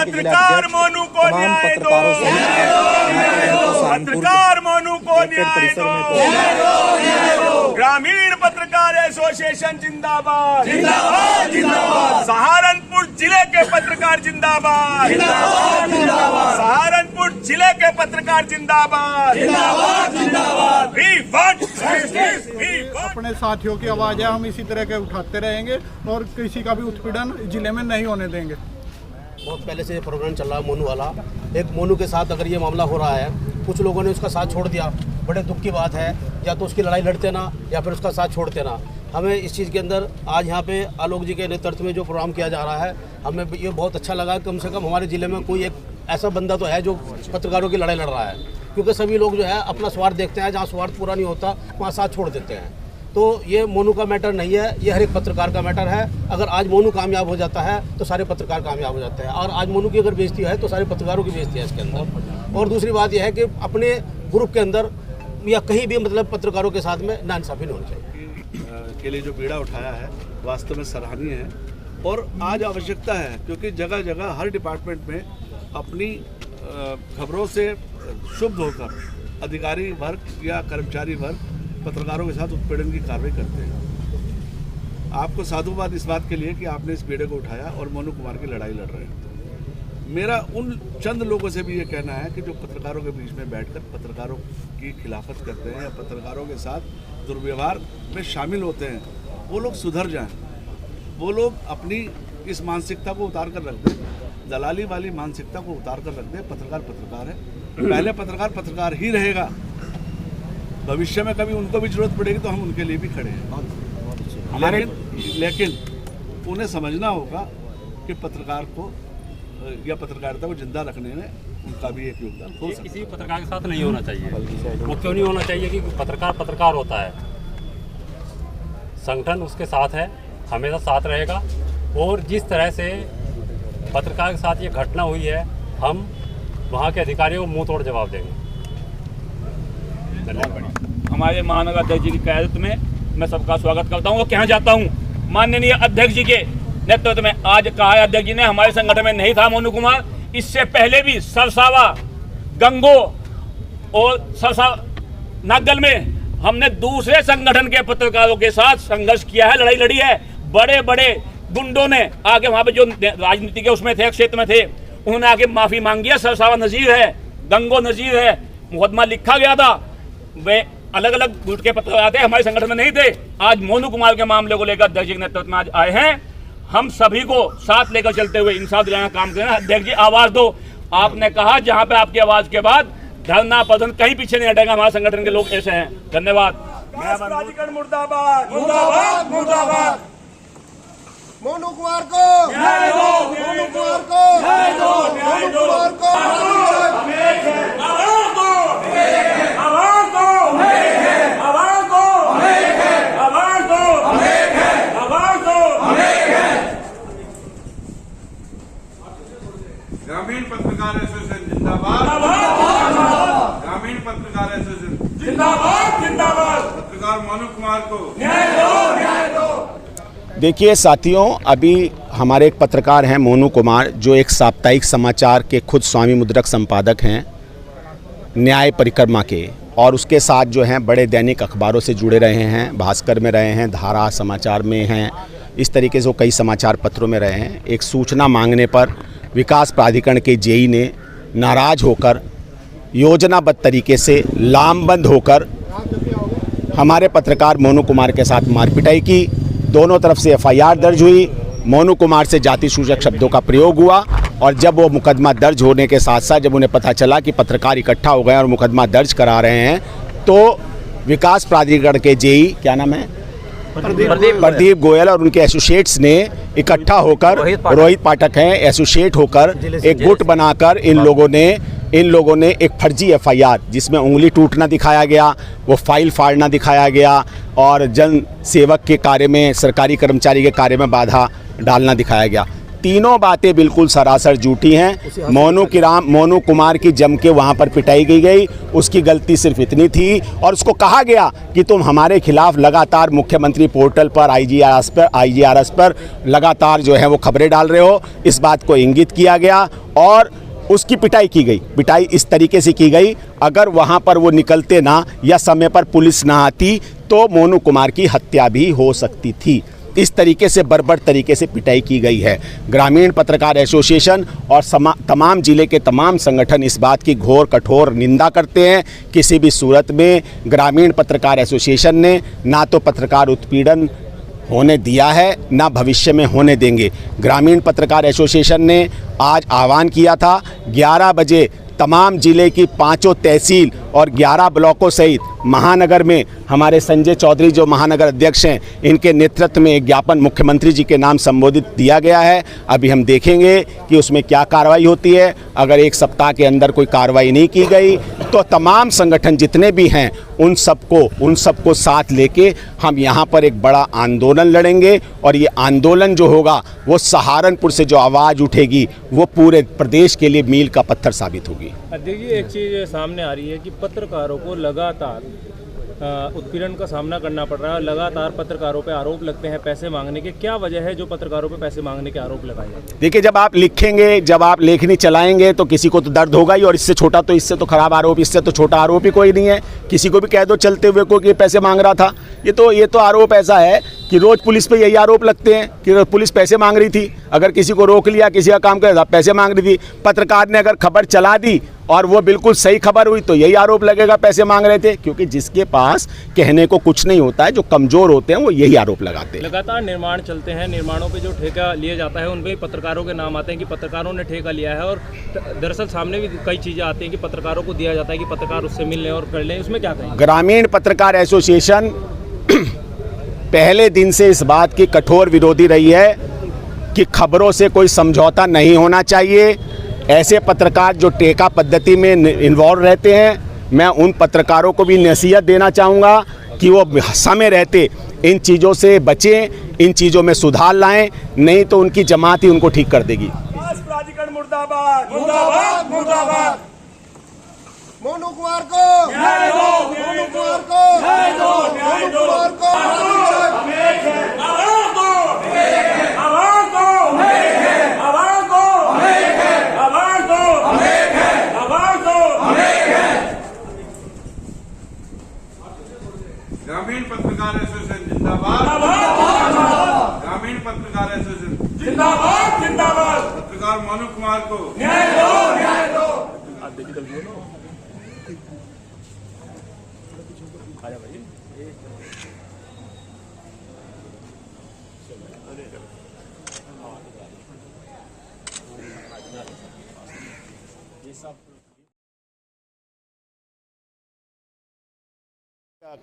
के जिला अध्यक्ष तमाम पत्रकारों से पत्रकार मोनू को परिसर में ग्रामीण पत्रकार एसोसिएशन जिंदाबाद जिंदाबाद जिंदाबाद। सहारनपुर जिले के पत्रकार जिंदाबाद जिंदाबाद जिंदाबाद। सहारनपुर जिले के पत्रकार जिंदाबाद जिंदाबाद जिंदाबाद। We want justice, we want। अपने साथियों की आवाज है, हम इसी तरह के उठाते रहेंगे और किसी का भी उत्पीड़न जिले में नहीं होने देंगे। बहुत पहले से ये प्रोग्राम चल रहा है मोनू वाला। एक मोनू के साथ अगर ये मामला हो रहा है, कुछ लोगों ने उसका साथ छोड़ दिया, बड़े दुख की बात है। या तो उसकी लड़ाई लड़ते ना या फिर उसका साथ छोड़ते ना। हमें इस चीज़ के अंदर आज यहाँ पे आलोक जी के नेतृत्व में जो प्रोग्राम किया जा रहा है, हमें ये बहुत अच्छा लगा। कम से कम हमारे ज़िले में कोई एक ऐसा बंदा तो है जो पत्रकारों की लड़ाई लड़ रहा है, क्योंकि सभी लोग जो है अपना स्वार्थ देखते हैं। जहाँ स्वार्थ पूरा नहीं होता वहाँ साथ छोड़ देते हैं। तो ये मोनू का मैटर नहीं है, ये हर एक पत्रकार का मैटर है। अगर आज मोनू कामयाब हो जाता है तो सारे पत्रकार कामयाब हो जाते हैं, और आज मोनू की अगर बेइज्जती है तो सारे पत्रकारों की बेइज्जती है इसके अंदर। और दूसरी बात यह है कि अपने ग्रुप के अंदर या कहीं भी मतलब पत्रकारों के साथ में नाइंसाफी नहीं होनी चाहिए। के लिए जो बीड़ा उठाया है वास्तव में सराहनीय है, और आज आवश्यकता है, क्योंकि जगह जगह हर डिपार्टमेंट में अपनी खबरों से शुभ होकर अधिकारी वर्ग या कर्मचारी वर्ग पत्रकारों के साथ उत्पीड़न की कार्रवाई करते हैं। आपको साधुवाद इस बात के लिए कि आपने इस बीड़े को उठाया और मोनू कुमार की लड़ाई लड़ रहे हैं। मेरा उन चंद लोगों से भी ये कहना है कि जो पत्रकारों के बीच में बैठकर पत्रकारों की खिलाफत करते हैं या पत्रकारों के साथ दुर्व्यवहार में शामिल होते हैं, वो लोग सुधर जाएं। वो लोग अपनी इस मानसिकता को उतार कर रख दें, दलाली वाली मानसिकता को उतार कर रख दें। पत्रकार पत्रकार है, पहले पत्रकार पत्रकार ही रहेगा। भविष्य में कभी उनको भी जरूरत पड़ेगी तो हम उनके लिए भी खड़े हैं। लेकिन उन्हें समझना होगा कि पत्रकार को या पत्रकारिता को जिंदा रखने में उनका भी एक योगदान हो सकता है। किसी पत्रकार के साथ नहीं होना चाहिए। वो क्यों नहीं होना चाहिए कि पत्रकार पत्रकार होता है, संगठन उसके साथ है, हमेशा साथ रहेगा। और जिस तरह से पत्रकार के साथ ये घटना हुई है, हम वहाँ के अधिकारियों को मुंह तोड़ जवाब देंगे। हमारे महानगर अध्यक्ष जी की क़यादत में मैं सबका स्वागत करता हूँ। वो कहना चाहता हूँ माननीय अध्यक्ष जी के नेतृत्व में, आज कहा है अध्यक्ष जी ने, हमारे संगठन में नहीं था मोनू कुमार। इससे पहले भी सरसावा, गंगो और सरसावा नागल में हमने दूसरे संगठन के पत्रकारों के साथ संघर्ष किया है, लड़ाई लड़ी है। बड़े बड़े गुंडों ने आगे वहाँ पे जो राजनीति के उसमें थे, क्षेत्र में थे, उन्होंने आगे माफ़ी मांगी है। सरसावा नज़ीर है, गंगो नज़ीर है, मुकदमा लिखा गया था। वे अलग अलग गुट के पत्रकार थे, हमारे संगठन में नहीं थे। आज मोनू कुमार के मामले को लेकर अध्यक्ष जी के नेतृत्व में आज आए हैं। हम सभी को साथ लेकर चलते हुए इंसाफ दिलाना काम करें। अध्यक्ष जी आवाज दो, आपने कहा जहां पे आपकी आवाज के बाद धरना प्रदर्शन कहीं पीछे नहीं हटेगा। हमारे संगठन के लोग ऐसे हैं। धन्यवाद। प्राधिकरण मुर्दाबाद मुर्दाबाद मुर्दाबाद। मोनू कुमार को न्याय दो, मोनू कुमार को न्याय दो, मोनू कुमार को ग्रामीण पत्रकार एसोसिएशन जिंदाबाद, ग्रामीण पत्रकार एसोसिएशन जिंदाबाद जिंदाबाद। पत्रकार मोनू कुमार को न्याय दो, न्याय दो। देखिए साथियों, अभी हमारे एक पत्रकार हैं मोनू कुमार, जो एक साप्ताहिक समाचार के खुद स्वामी मुद्रक संपादक हैं न्याय परिक्रमा के, और उसके साथ जो हैं बड़े दैनिक अखबारों से जुड़े रहे हैं। भास्कर में रहे हैं, धारा समाचार में हैं, इस तरीके से वो कई समाचार पत्रों में रहे हैं। एक सूचना मांगने पर विकास प्राधिकरण के जेई ने नाराज़ होकर योजनाबद्ध तरीके से लामबंद होकर हमारे पत्रकार मोनू कुमार के साथ मारपिटाई की। दोनों तरफ से एफआईआर दर्ज हुई। मोनू कुमार से जाति सूचक शब्दों का प्रयोग हुआ, और जब वो मुकदमा दर्ज होने के साथ साथ जब उन्हें पता चला कि पत्रकार इकट्ठा हो गए और मुकदमा दर्ज करा रहे हैं, तो विकास प्राधिकरण के जेई, क्या नाम है, प्रदीप गोयल और उनके एसोसिएट्स ने इकट्ठा होकर, रोहित पाठक हैं, एसोसिएट होकर एक गुट बनाकर इन लोगों ने एक फर्जी एफआईआर, जिसमें उंगली टूटना दिखाया गया, वो फाइल फाड़ना दिखाया गया, और जन सेवक के कार्य में, सरकारी कर्मचारी के कार्य में बाधा डालना दिखाया गया। तीनों बातें बिल्कुल सरासर झूठी हैं। मोनू कुमार की जम के वहाँ पर पिटाई गई, उसकी गलती सिर्फ इतनी थी और उसको कहा गया कि तुम हमारे खिलाफ लगातार मुख्यमंत्री पोर्टल पर IGRS पर लगातार जो है वो खबरें डाल रहे हो, इस बात को इंगित किया गया और उसकी पिटाई की गई। पिटाई इस तरीके से की गई, अगर वहाँ पर वो निकलते ना या समय पर पुलिस ना आती तो मोनू कुमार की हत्या भी हो सकती थी। इस तरीके से बर्बर तरीके से पिटाई की गई है। ग्रामीण पत्रकार एसोसिएशन और तमाम जिले के तमाम संगठन इस बात की घोर कठोर निंदा करते हैं। किसी भी सूरत में ग्रामीण पत्रकार एसोसिएशन ने ना तो पत्रकार उत्पीड़न होने दिया है ना भविष्य में होने देंगे। ग्रामीण पत्रकार एसोसिएशन ने आज आह्वान किया था 11 बजे तमाम जिले की 5 तहसील और 11 ब्लॉकों सहित महानगर में हमारे संजय चौधरी जो महानगर अध्यक्ष हैं, इनके नेतृत्व में एक ज्ञापन मुख्यमंत्री जी के नाम संबोधित दिया गया है। अभी हम देखेंगे कि उसमें क्या कार्रवाई होती है। अगर एक सप्ताह के अंदर कोई कार्रवाई नहीं की गई तो तमाम संगठन जितने भी हैं उन सबको साथ लेके हम यहाँ पर एक बड़ा आंदोलन लड़ेंगे और ये आंदोलन जो होगा वो सहारनपुर से जो आवाज़ उठेगी वो पूरे प्रदेश के लिए मील का पत्थर साबित होगी। देखिए, एक चीज़ सामने आ रही है कि पत्रकारों को लगातार उत्पीड़न का सामना करना पड़ रहा है। लगातार पत्रकारों पे आरोप लगते हैं पैसे मांगने के। क्या वजह है जो पत्रकारों पे पैसे मांगने के आरोप लगाए जाते हैं? देखिए, जब आप लिखेंगे, जब आप लेखनी चलाएंगे तो किसी को तो दर्द होगा ही, और इससे छोटा तो इससे तो खराब आरोप, इससे तो छोटा आरोप ही कोई नहीं है। किसी को भी कह दो चलते हुए को कि पैसे मांग रहा था, ये तो आरोप ऐसा है कि रोज पुलिस पे यही आरोप लगते हैं कि पुलिस पैसे मांग रही थी। अगर किसी को रोक लिया, किसी का काम कर रहा, पैसे मांग रही थी। पत्रकार ने अगर खबर चला दी और वो बिल्कुल सही खबर हुई तो यही आरोप लगेगा पैसे मांग रहे थे, क्योंकि जिसके पास कहने को कुछ नहीं होता है, जो कमजोर होते हैं वो यही आरोप लगाते हैं। लगातार निर्माण चलते हैं, निर्माणों पे जो ठेका लिया जाता है उन पे पत्रकारों के नाम आते हैं कि पत्रकारों ने ठेका लिया है, और दरअसल सामने भी कई चीज़ें आती हैं कि पत्रकारों को दिया जाता है कि पत्रकार उससे मिल लें और कर लें। उसमें क्या कहें? ग्रामीण पत्रकार एसोसिएशन पहले दिन से इस बात की कठोर विरोधी रही है कि खबरों से कोई समझौता नहीं होना चाहिए। ऐसे पत्रकार जो टेका पद्धति में इन्वॉल्व रहते हैं, मैं उन पत्रकारों को भी नसीहत देना चाहूँगा कि वो समय रहते इन चीज़ों से बचें, इन चीज़ों में सुधार लाएं, नहीं तो उनकी जमात ही उनको ठीक कर देगी। प्राधिकरण मुर्दाबाद, मुर्दाबाद, मुर्दाबाद। मोनू कुमार को न्याय दो, मोनू कुमार को न्याय दो, मोनू कुमार को ग्रामीण पत्रकार एसोसिएशन जिंदाबाद, ग्रामीण पत्रकार एसोसिएशन जिंदाबाद, जिंदाबाद। पत्रकार मोनू कुमार को न्याय दो, न्याय दो।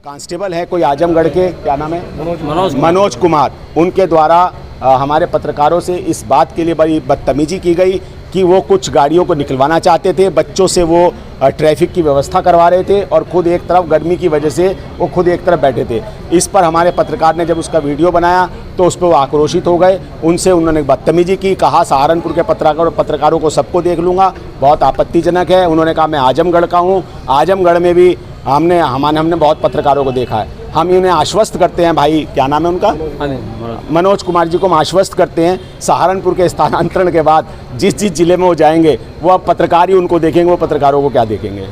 कांस्टेबल है कोई आजमगढ़ के, क्या नाम है, मनोज कुमार, उनके द्वारा हमारे पत्रकारों से इस बात के लिए बड़ी बदतमीजी की गई कि वो कुछ गाड़ियों को निकलवाना चाहते थे, बच्चों से वो ट्रैफिक की व्यवस्था करवा रहे थे और खुद एक तरफ गर्मी की वजह से वो खुद एक तरफ बैठे थे। इस पर हमारे पत्रकार ने जब उसका वीडियो बनाया तो उस पर वो आक्रोशित हो गए, उनसे उन्होंने बदतमीजी की, कहा सहारनपुर के पत्रकारों को सबको देख लूँगा, बहुत आपत्तिजनक है। उन्होंने कहा मैं आजमगढ़ का हूँ, आजमगढ़ में भी हमने बहुत पत्रकारों को देखा है। हम इन्हें आश्वस्त करते हैं, भाई क्या नाम है उनका, मनोज कुमार जी को हम आश्वस्त करते हैं, सहारनपुर के स्थानांतरण के बाद जिस जिले में वो जाएंगे वो अब पत्रकार ही उनको देखेंगे, वो पत्रकारों को क्या देखेंगे।